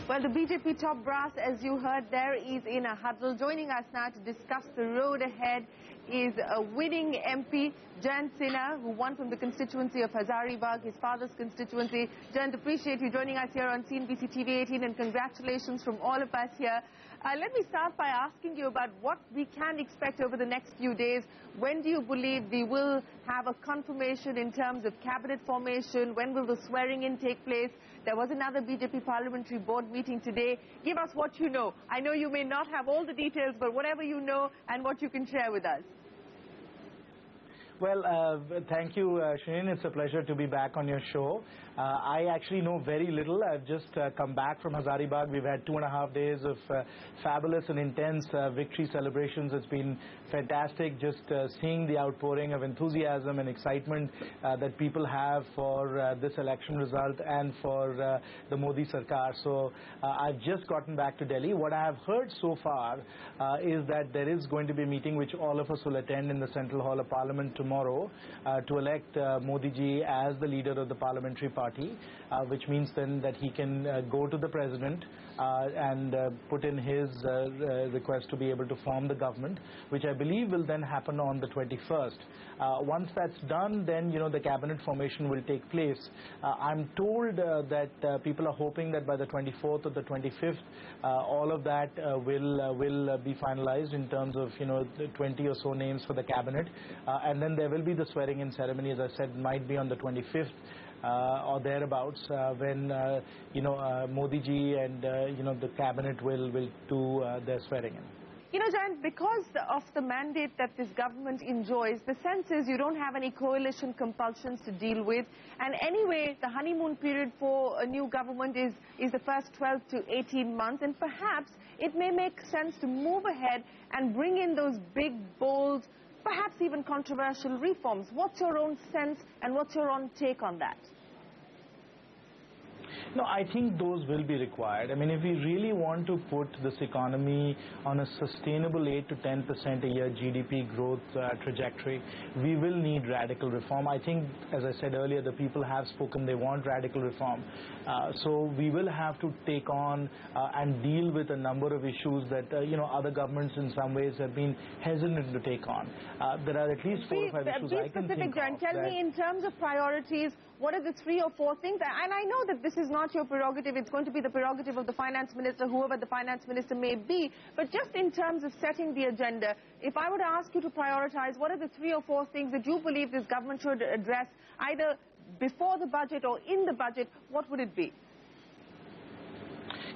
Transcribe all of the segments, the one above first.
Well, the BJP top brass, as you heard there, is in a huddle. Joining us now to discuss the road ahead is a winning MP, Jayant Sinha, who won from the constituency of Hazaribagh, his father's constituency. Jayant, appreciate you joining us here on CNBC TV 18, and congratulations from all of us here. Let me start by asking you about what we can expect over the next few days. When do you believe we will have a confirmation in terms of cabinet formation? When will the swearing-in take place? There was another BJP parliamentary board meeting today. Give us what you know. I know you may not have all the details, but whatever you know and what you can share with us. Well, thank you, Shereen. It's a pleasure to be back on your show. I actually know very little. I've just come back from Hazaribagh. We've had 2.5 days of fabulous and intense victory celebrations. It's been fantastic just seeing the outpouring of enthusiasm and excitement that people have for this election result and for the Modi Sarkar. So I've just gotten back to Delhi. What I have heard so far is that there is going to be a meeting which all of us will attend in the Central Hall of Parliament tomorrow to elect Modi ji as the leader of the parliamentary party, which means then that he can go to the president and put in his request to be able to form the government, which I believe will then happen on the 21st. Once that's done, then the cabinet formation will take place. I'm told that people are hoping that by the 24th or the 25th, all of that will be finalized in terms of the 20 or so names for the cabinet, and then there will be the swearing-in ceremony, as I said, might be on the 25th or thereabouts, when Modi ji and the cabinet will do their swearing-in. Jayant, because of the mandate that this government enjoys, the sense is you don't have any coalition compulsions to deal with. And anyway, the honeymoon period for a new government is the first 12 to 18 months. And perhaps it may make sense to move ahead and bring in those big, bold, perhaps even controversial reforms. What's your own sense and what's your own take on that? No, I think those will be required. I mean, if we really want to put this economy on a sustainable 8 to 10% a year GDP growth trajectory, we will need radical reform. I think, as I said earlier, the people have spoken, they want radical reform. So we will have to take on and deal with a number of issues that, other governments in some ways have been hesitant to take on. There are at least 4 or 5 issues I can think of. Tell me, in terms of priorities, what are the 3 or 4 things? And I know that this is not your prerogative. It's going to be the prerogative of the finance minister, whoever the finance minister may be. But just in terms of setting the agenda, if I were to ask you to prioritize, what are the 3 or 4 things that you believe this government should address, either before the budget or in the budget, what would it be?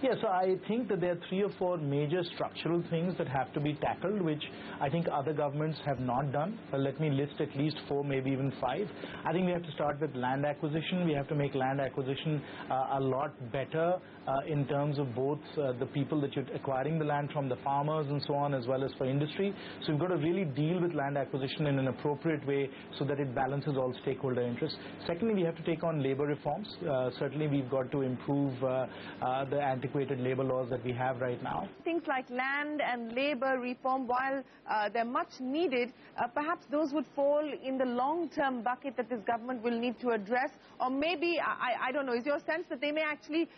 Yes, so I think that there are 3 or 4 major structural things that have to be tackled, which I think other governments have not done. Let me list at least 4, maybe even 5. I think we have to start with land acquisition. We have to make land acquisition a lot better in terms of both the people that you're acquiring the land from, the farmers and so on, as well as for industry. So we've got to really deal with land acquisition in an appropriate way so that it balances all stakeholder interests. Secondly, we have to take on labor reforms. Certainly, we've got to improve the antiquated labor laws that we have right now. Things like land and labor reform, while they're much needed, perhaps those would fall in the long-term bucket that this government will need to address. Or maybe, I don't know, is your sense that they may actually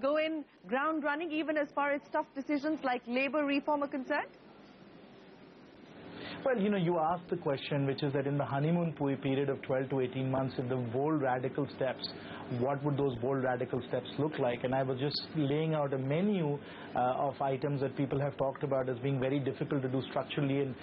go in ground running even as far as tough decisions like labor reform are concerned? Well, you asked the question, which is that in the honeymoon period of 12 to 18 months, if the bold radical steps, what would those bold radical steps look like? And I was just laying out a menu of items that people have talked about as being very difficult to do structurally, and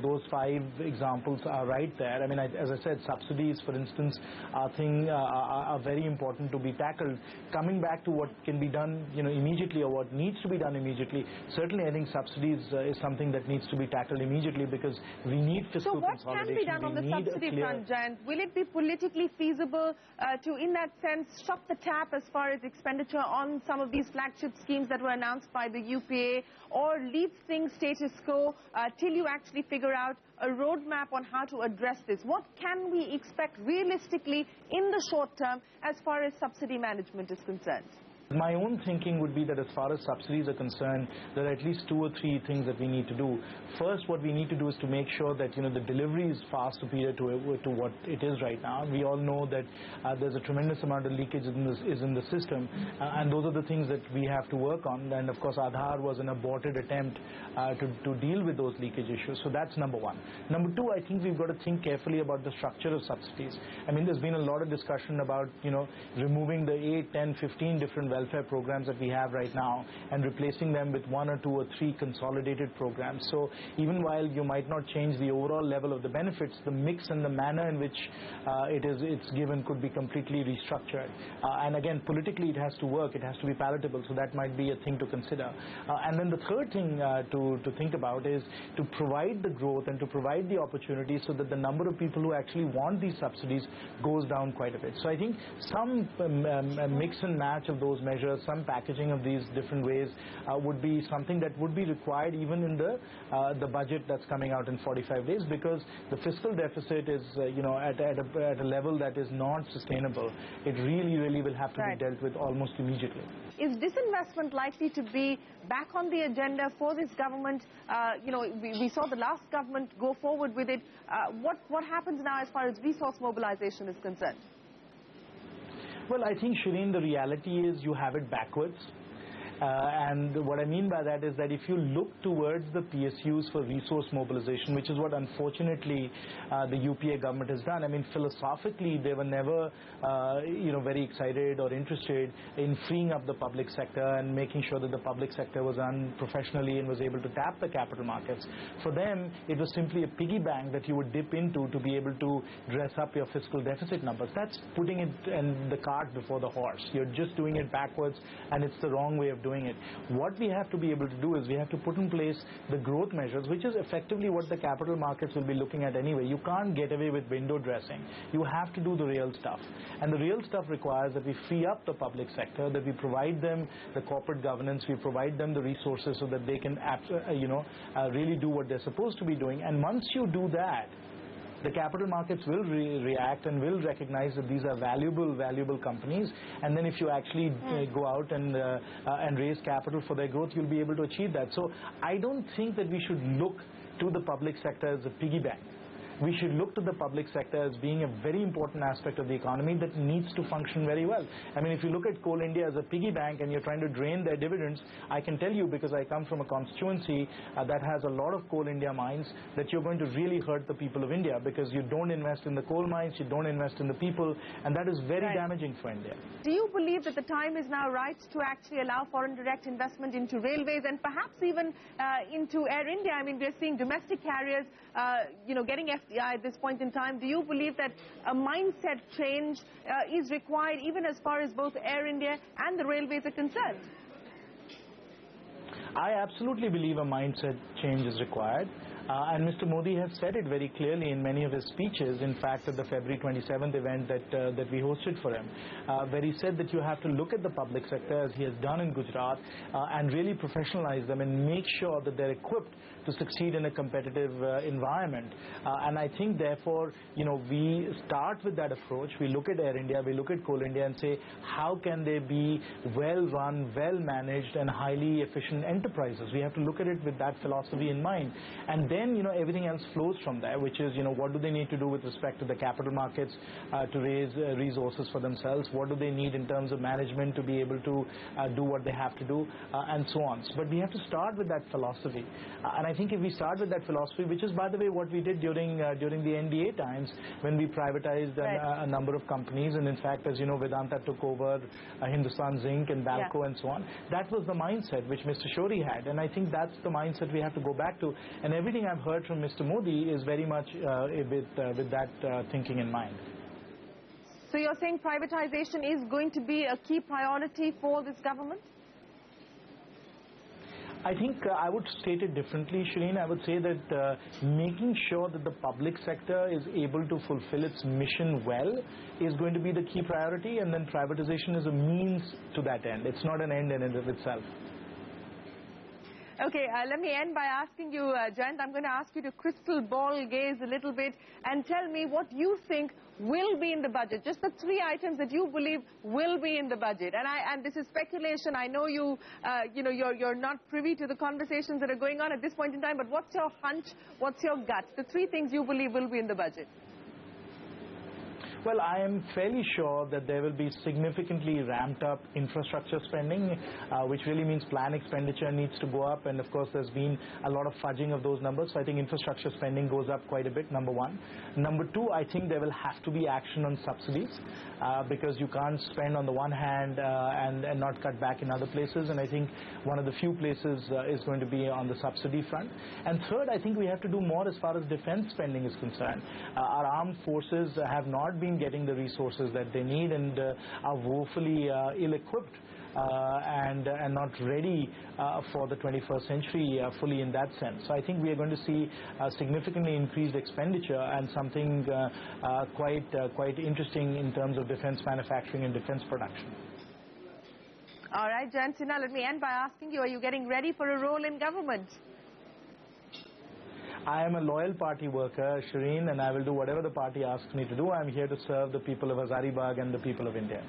those 5 examples are right there. I mean, as I said, subsidies, for instance, are very important to be tackled. Coming back to what can be done immediately, or what needs to be done immediately, certainly I think subsidies is something that needs to be tackled immediately, because we need fiscal consolidation. So what can be done on the subsidy front, Jayant? Will it be politically feasible to, in that sense, stop the tap as far as expenditure on some of these flagship schemes that were announced by the UPA, or leave things status quo till you actually figure out a roadmap on how to address this? What can we expect realistically in the short term as far as subsidy management is concerned? My own thinking would be that as far as subsidies are concerned, there are at least 2 or 3 things that we need to do. First, what we need to do is to make sure that the delivery is far superior to what it is right now. We all know that there's a tremendous amount of leakage in the system, and those are the things that we have to work on. And of course, Aadhaar was an aborted attempt to deal with those leakage issues. So that's number one. Number two, I think we've got to think carefully about the structure of subsidies. I mean, there's been a lot of discussion about removing the 8, 10, 15 different welfare programs that we have right now and replacing them with 1 or 2 or 3 consolidated programs. So even while you might not change the overall level of the benefits, the mix and the manner in which it's given could be completely restructured. And again, politically it has to work, it has to be palatable, so that might be a thing to consider. And then the third thing to think about is to provide the growth and to provide the opportunity so that the number of people who actually want these subsidies goes down quite a bit. So I think some mix and match of those measures, some packaging of these different ways would be something that would be required even in the budget that's coming out in 45 days, because the fiscal deficit is at a level that is not sustainable. It really will have to be dealt with almost immediately. Is disinvestment likely to be back on the agenda for this government? We saw the last government go forward with it. What happens now as far as resource mobilization is concerned? Well, I think, Shereen, the reality is you have it backwards. And what I mean by that is that if you look towards the PSUs for resource mobilization, which is what unfortunately the UPA government has done. I mean, philosophically, they were never very excited or interested in freeing up the public sector and making sure that the public sector was run professionally and was able to tap the capital markets. For them, it was simply a piggy bank that you would dip into to be able to dress up your fiscal deficit numbers. That's putting it in the cart before the horse. You're just doing it backwards, and it's the wrong way of doing it. What we have to be able to do is we have to put in place the growth measures, which is effectively what the capital markets will be looking at anyway. You can't get away with window dressing. You have to do the real stuff. And the real stuff requires that we free up the public sector, that we provide them the corporate governance, we provide them the resources so that they can really do what they're supposed to be doing. And once you do that, the capital markets will react and will recognize that these are valuable companies. And then if you actually go out and raise capital for their growth, you'll be able to achieve that. So I don't think that we should look to the public sector as a piggy bank. We should look to the public sector as being a very important aspect of the economy that needs to function very well. I mean, if you look at Coal India as a piggy bank and you're trying to drain their dividends, I can tell you, because I come from a constituency that has a lot of Coal India mines, that you're going to really hurt the people of India, because you don't invest in the coal mines, you don't invest in the people, and that is very damaging for India. Do you believe that the time is now right to actually allow foreign direct investment into railways and perhaps even into Air India? I mean, we're seeing domestic carriers, getting FDI at this point in time. Do you believe that a mindset change is required even as far as both Air India and the railways are concerned? I absolutely believe a mindset change is required. And Mr. Modi has said it very clearly in many of his speeches, in fact at the February 27th event that we hosted for him, where he said that you have to look at the public sector, as he has done in Gujarat, and really professionalize them and make sure that they're equipped to succeed in a competitive environment. And I think therefore, we start with that approach. We look at Air India, we look at Coal India and say, how can they be well run, well managed and highly efficient enterprises? We have to look at it with that philosophy in mind. And then everything else flows from there, which is what do they need to do with respect to the capital markets to raise resources for themselves, what do they need in terms of management to be able to do what they have to do, and so on. But we have to start with that philosophy, and I think if we start with that philosophy, which is by the way what we did during the NDA times, when we privatized a number of companies, and in fact, as you know, Vedanta took over Hindustan Zinc and Balco and so on. That was the mindset which Mr. Shori had, and I think that's the mindset we have to go back to. And everything I've heard from Mr. Modi is very much with that thinking in mind. So you're saying privatization is going to be a key priority for this government? I think I would state it differently, Shereen. I would say that making sure that the public sector is able to fulfill its mission well is going to be the key priority, and then privatization is a means to that end. It's not an end in and of itself. Okay, let me end by asking you, Jayant, I'm going to ask you to crystal ball gaze a little bit and tell me what you think will be in the budget. Just the three items that you believe will be in the budget. And this is speculation. I know you're not privy to the conversations that are going on at this point in time, but what's your hunch? What's your gut? The three things you believe will be in the budget. Well, I am fairly sure that there will be significantly ramped up infrastructure spending, which really means plan expenditure needs to go up. And of course, there's been a lot of fudging of those numbers. So I think infrastructure spending goes up quite a bit, number one. Number two, I think there will have to be action on subsidies because you can't spend on the one hand and not cut back in other places. And I think one of the few places is going to be on the subsidy front. And third, I think we have to do more as far as defense spending is concerned. Our armed forces have not been getting the resources that they need and are woefully ill-equipped and not ready for the 21st century fully in that sense. So I think we are going to see significantly increased expenditure and something quite interesting in terms of defense manufacturing and defense production. All right, Jayant Sinha, let me end by asking you, are you getting ready for a role in government? I am a loyal party worker, Shereen, and I will do whatever the party asks me to do. I am here to serve the people of Hazaribagh and the people of India.